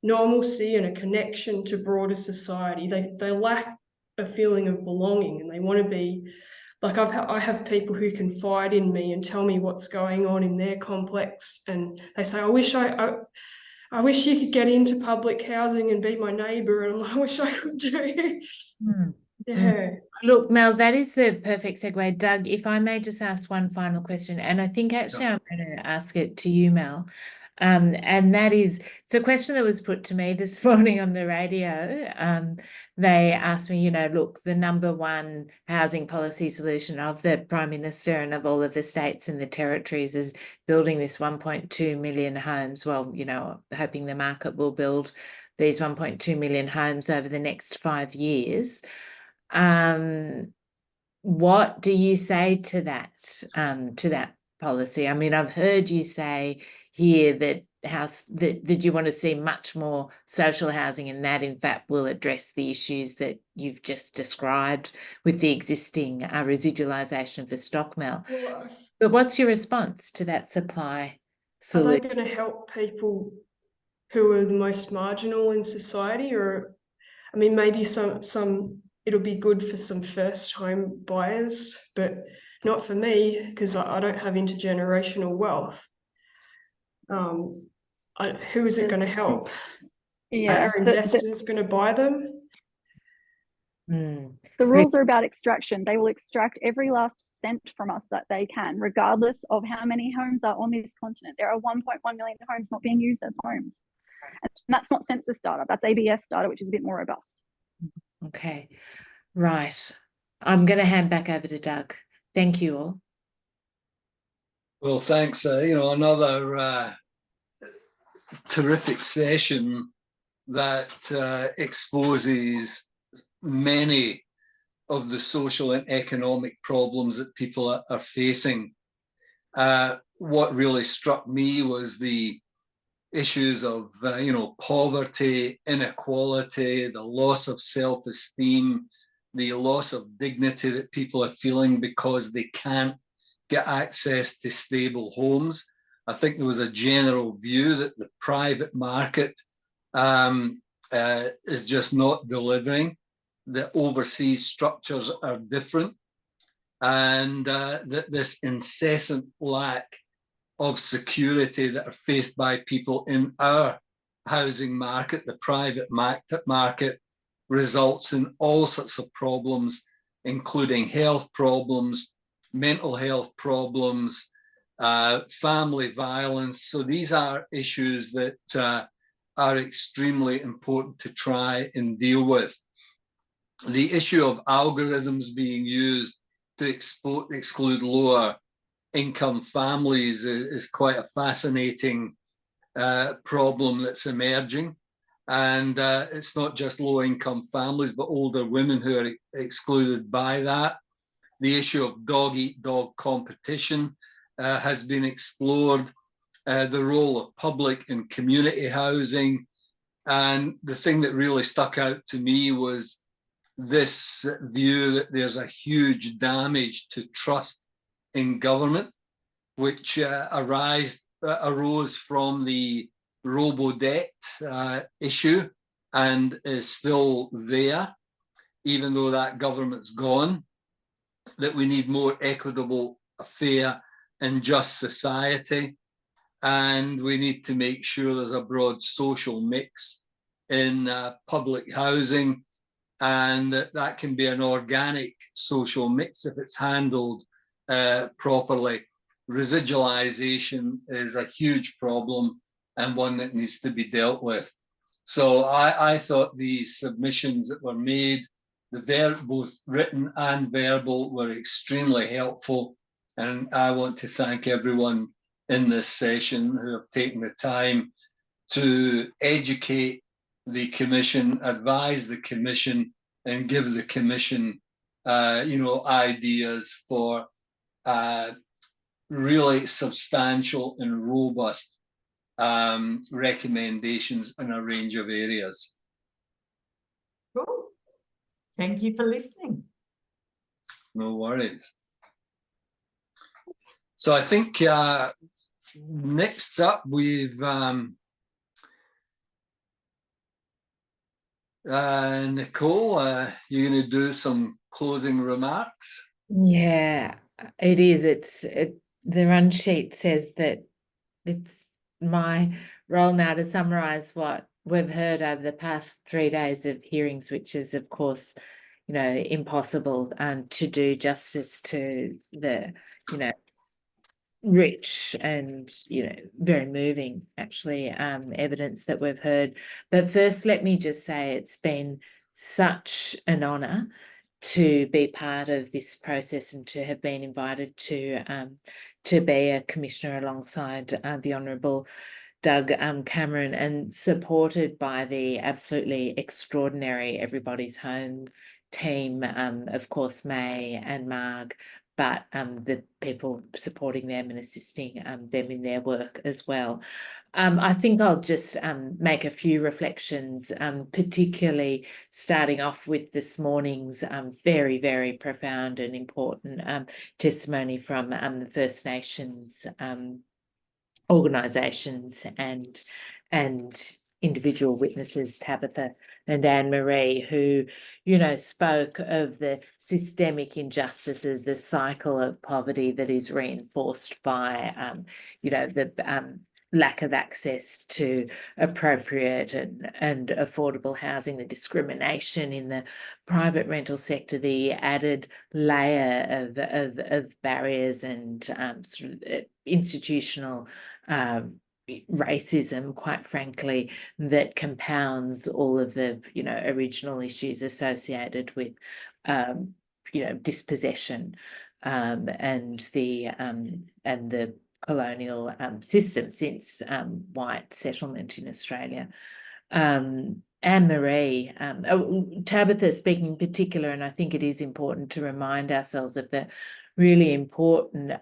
normalcy and a connection to broader society. They lack a feeling of belonging, and they want to be like, I have people who confide in me and tell me what's going on in their complex, and they say, I wish you could get into public housing and be my neighbour, and I'm like, I wish I could do. Yeah. Look, Mel, that is the perfect segue. Doug, if I may just ask one final question, and I think actually I'm going to ask it to you, Mel. And that is, it's a question that was put to me this morning on the radio. They asked me, you know, look, the number one housing policy solution of the Prime Minister and of all of the states and the territories is building this 1.2 million homes. Well, you know, hoping the market will build these 1.2 million homes over the next 5 years. What do you say to that policy? I mean, I've heard you say here that that you want to see much more social housing, and that in fact will address the issues that you've just described with the existing residualisation of the stock mill. Well, But what's your response to that supply are solution? they going to help people who are the most marginal in society? Or, I mean, maybe some it'll be good for some first home buyers, but not for me, because I don't have intergenerational wealth. Who is it going to help? Yeah, Are investors going to buy them? the rules are about extraction. They will extract every last cent from us that they can, regardless of how many homes are on this continent. There are 1.1 million homes not being used as homes. And that's not census data, that's ABS data, which is a bit more robust. Okay, right. I'm going to hand back over to Doug. Thank you all. Well, thanks. You know, another terrific session that exposes many of the social and economic problems that people are facing. What really struck me was the issues of you know, poverty, inequality, the loss of self-esteem, the loss of dignity that people are feeling because they can't get access to stable homes. I think there was a general view that the private market is just not delivering. The overseas structures are different, and that this incessant lack of security that are faced by people in our housing market, the private market, results in all sorts of problems, including health problems, mental health problems, family violence. So these are issues that are extremely important to try and deal with. The issue of algorithms being used to exclude lower income families is quite a fascinating problem that's emerging. And it's not just low income families, but older women who are excluded by that. The issue of dog-eat-dog competition has been explored, the role of public and community housing. And the thing that really stuck out to me was this view that there's a huge damage to trust in government, which arose from the robo-debt issue and is still there, even though that government's gone, that we need more equitable, fair and just society. And we need to make sure there's a broad social mix in public housing, and that can be an organic social mix if it's handled properly. Residualization is a huge problem and one that needs to be dealt with. So I thought the submissions that were made, both written and verbal, were extremely helpful. And I want to thank everyone in this session who have taken the time to educate the Commission, advise the Commission, and give the Commission, you know, ideas for really substantial and robust recommendations in a range of areas. Cool. Thank you for listening. No worries. So I think next up we've Nicole, you're going to do some closing remarks? Yeah, it is. The run sheet says that it's my role now to summarise what we've heard over the past 3 days of hearings, which is, of course, you know, impossible to do justice to the, you know, rich and, you know, very moving, actually, evidence that we've heard. But first, let me just say it's been such an honour to be part of this process and to have been invited to be a commissioner alongside the Honourable Doug Cameron, and supported by the absolutely extraordinary Everybody's Home team, of course, May and Marg, but the people supporting them and assisting them in their work as well. I think I'll just make a few reflections, particularly starting off with this morning's very, very profound and important testimony from the First Nations organisations and individual witnesses, Tabitha and Anne-Marie, who, you know, spoke of the systemic injustices, the cycle of poverty that is reinforced by, you know, the lack of access to appropriate and affordable housing, the discrimination in the private rental sector, the added layer of barriers and sort of institutional racism, quite frankly, that compounds all of the, you know, original issues associated with, you know, dispossession and the colonial system since white settlement in Australia. Anne-Marie, Tabitha speaking in particular, and I think it is important to remind ourselves of the really important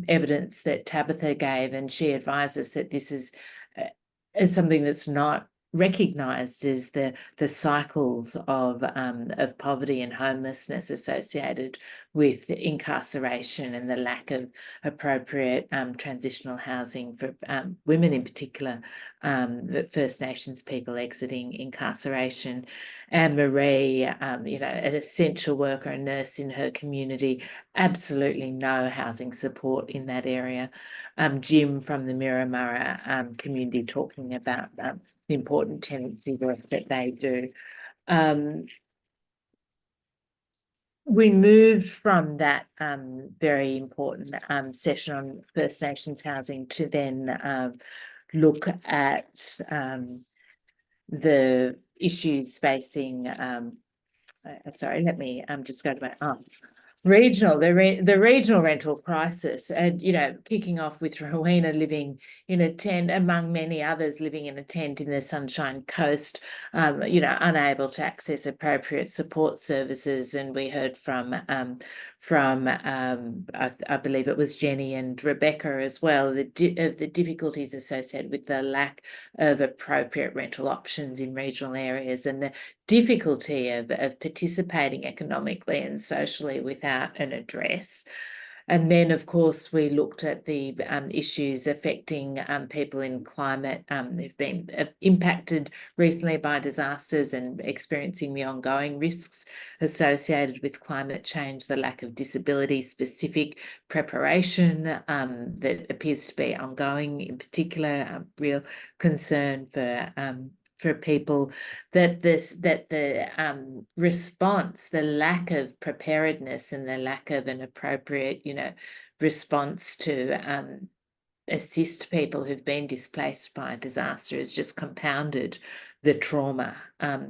evidence that Tabitha gave, and she advised us that this is something that's not recognised as the cycles of poverty and homelessness associated with incarceration and the lack of appropriate transitional housing for women in particular, First Nations people exiting incarceration. Anne-Marie, you know, an essential worker, a nurse in her community, absolutely no housing support in that area. Jim from the Mirramurra community talking about the important tenancy work that they do. We moved from that very important session on First Nations housing to then look at the issues facing, sorry, let me just go to my, the regional rental crisis, and, you know, kicking off with Rowena living in a tent, among many others living in a tent in the Sunshine Coast, you know, unable to access appropriate support services. And we heard from I believe it was Jenny and Rebecca as well, the difficulties associated with the lack of appropriate rental options in regional areas, and the difficulty of participating economically and socially without an address. And then, of course, we looked at the issues affecting people in climate who've been impacted recently by disasters and experiencing the ongoing risks associated with climate change, the lack of disability-specific preparation that appears to be ongoing, in particular, real concern for people, that the response, the lack of preparedness and the lack of an appropriate, you know, response to assist people who've been displaced by a disaster has just compounded the trauma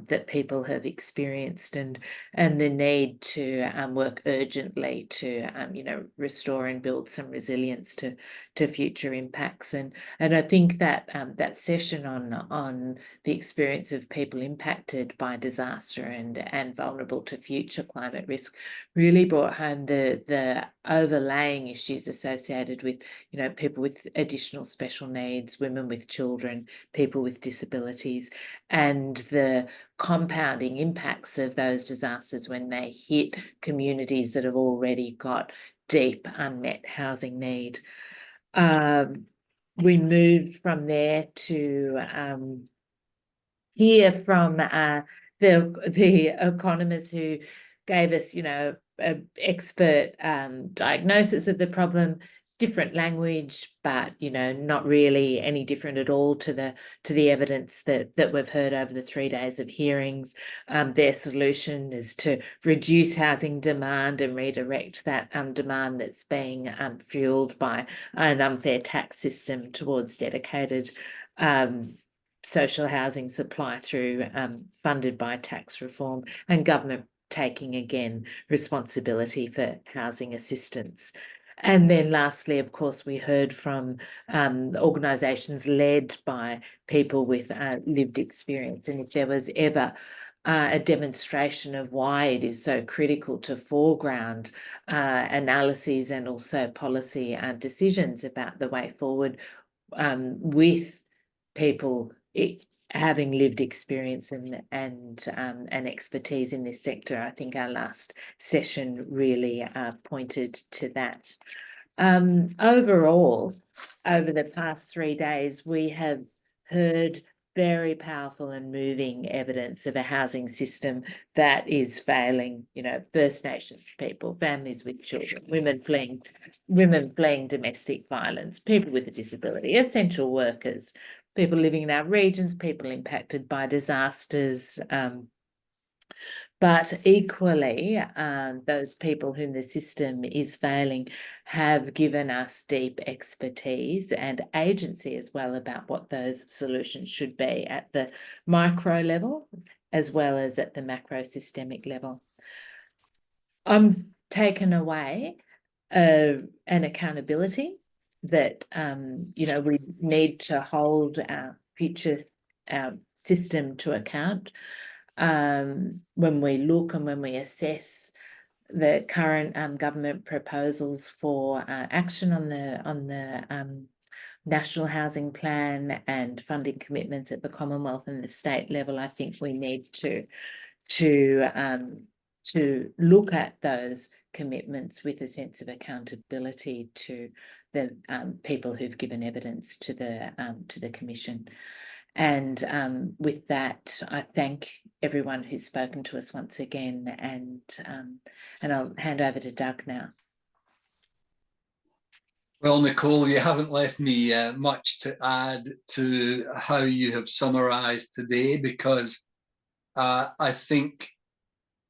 that people have experienced, and the need to work urgently to you know, restore and build some resilience to future impacts. And I think that that session on the experience of people impacted by disaster and vulnerable to future climate risk really brought home the overlaying issues associated with, you know, people with additional special needs, women with children, people with disabilities, and the compounding impacts of those disasters when they hit communities that have already got deep unmet housing need. We moved from there to hear from the economists who gave us, you know, an expert diagnosis of the problem, different language, but not really any different at all to the evidence that we've heard over the 3 days of hearings. Their solution is to reduce housing demand and redirect that demand that's being fueled by an unfair tax system towards dedicated social housing supply through funded by tax reform, and government taking again responsibility for housing assistance. And then lastly, of course, we heard from organisations led by people with lived experience. And if there was ever a demonstration of why it is so critical to foreground analyses and also policy decisions about the way forward with people having lived experience and expertise in this sector, I think our last session really pointed to that. Overall, over the past 3 days, we have heard very powerful and moving evidence of a housing system that is failing, First Nations people, families with children, women fleeing domestic violence, people with a disability, essential workers, people living in our regions, people impacted by disasters, but equally, those people whom the system is failing have given us deep expertise and agency as well about what those solutions should be at the micro level as well as at the macro systemic level. I'm taken away an accountability that, we need to hold our system to account when we look and when we assess the current government proposals for action on the National Housing Plan and funding commitments at the Commonwealth and the state level. I think we need to look at those commitments with a sense of accountability to the people who've given evidence to the Commission. And with that, I thank everyone who's spoken to us once again, and I'll hand over to Doug now. Well, Nicole, you haven't left me much to add to how you have summarised today, because I think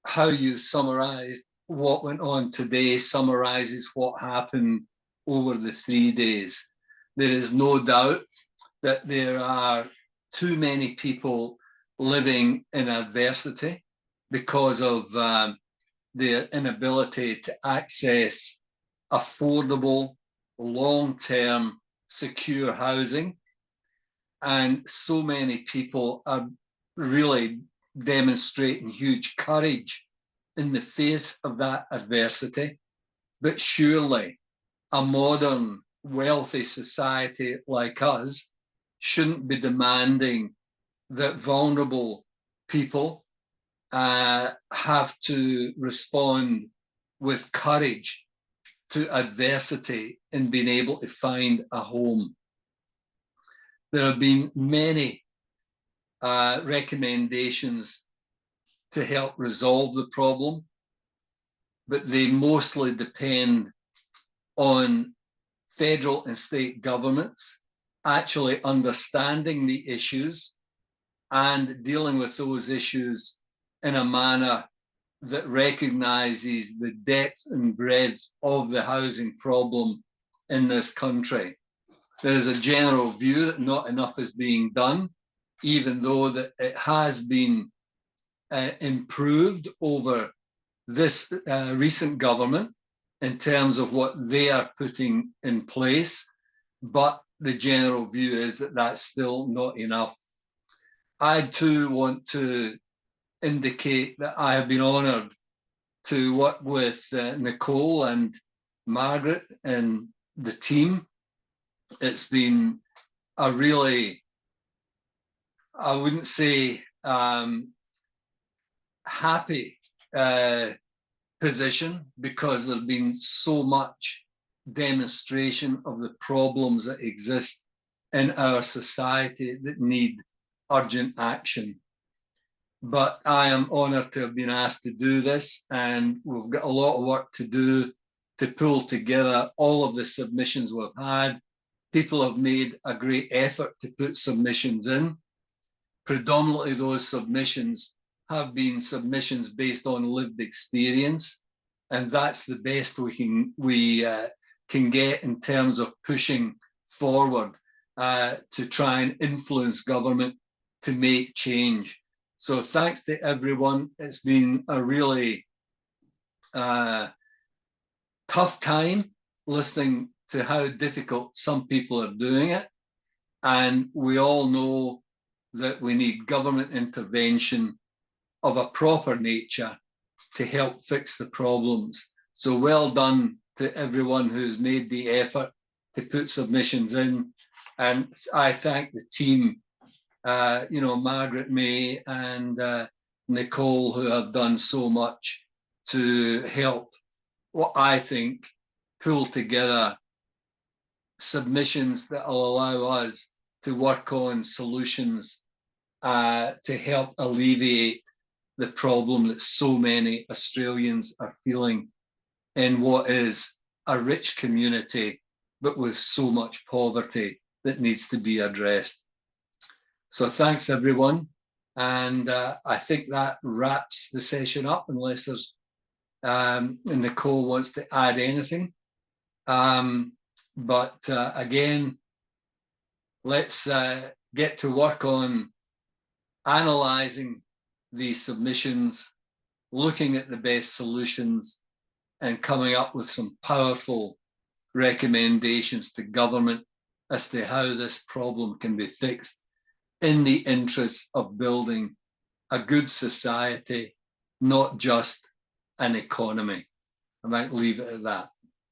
how you summarised what went on today summarises what happened over the 3 days. There is no doubt that there are too many people living in adversity because of their inability to access affordable, long-term, secure housing. And so many people are really demonstrating huge courage in the face of that adversity. But surely a modern, wealthy society like us shouldn't be demanding that vulnerable people have to respond with courage to adversity in being able to find a home. There have been many recommendations to help resolve the problem, but they mostly depend on federal and state governments actually understanding the issues and dealing with those issues in a manner that recognises the depth and breadth of the housing problem in this country. There is a general view that not enough is being done, even though that it has been improved over this recent government in terms of what they are putting in place, but the general view is that that's still not enough. I too want to indicate that I have been honoured to work with Nicole and Margaret and the team. It's been a really, I wouldn't say happy position, because there's been so much demonstration of the problems that exist in our society that need urgent action. But I am honoured to have been asked to do this, and we've got a lot of work to do to pull together all of the submissions we've had. People have made a great effort to put submissions in. Predominantly those submissions have been submissions based on lived experience, and that's the best we can get in terms of pushing forward to try and influence government to make change. So thanks to everyone. It's been a really tough time listening to how difficult some people are doing it. And we all know that we need government intervention of a proper nature to help fix the problems. So well done to everyone who's made the effort to put submissions in. And I thank the team, Margaret May and Nicole, who have done so much to help what I think pull together submissions that will allow us to work on solutions to help alleviate the problem that so many Australians are feeling in what is a rich community, but with so much poverty that needs to be addressed. So thanks, everyone. And I think that wraps the session up, unless there's Nicole wants to add anything. But again, let's get to work on analysing these submissions, looking at the best solutions, and coming up with some powerful recommendations to government as to how this problem can be fixed in the interests of building a good society, not just an economy. I might leave it at that.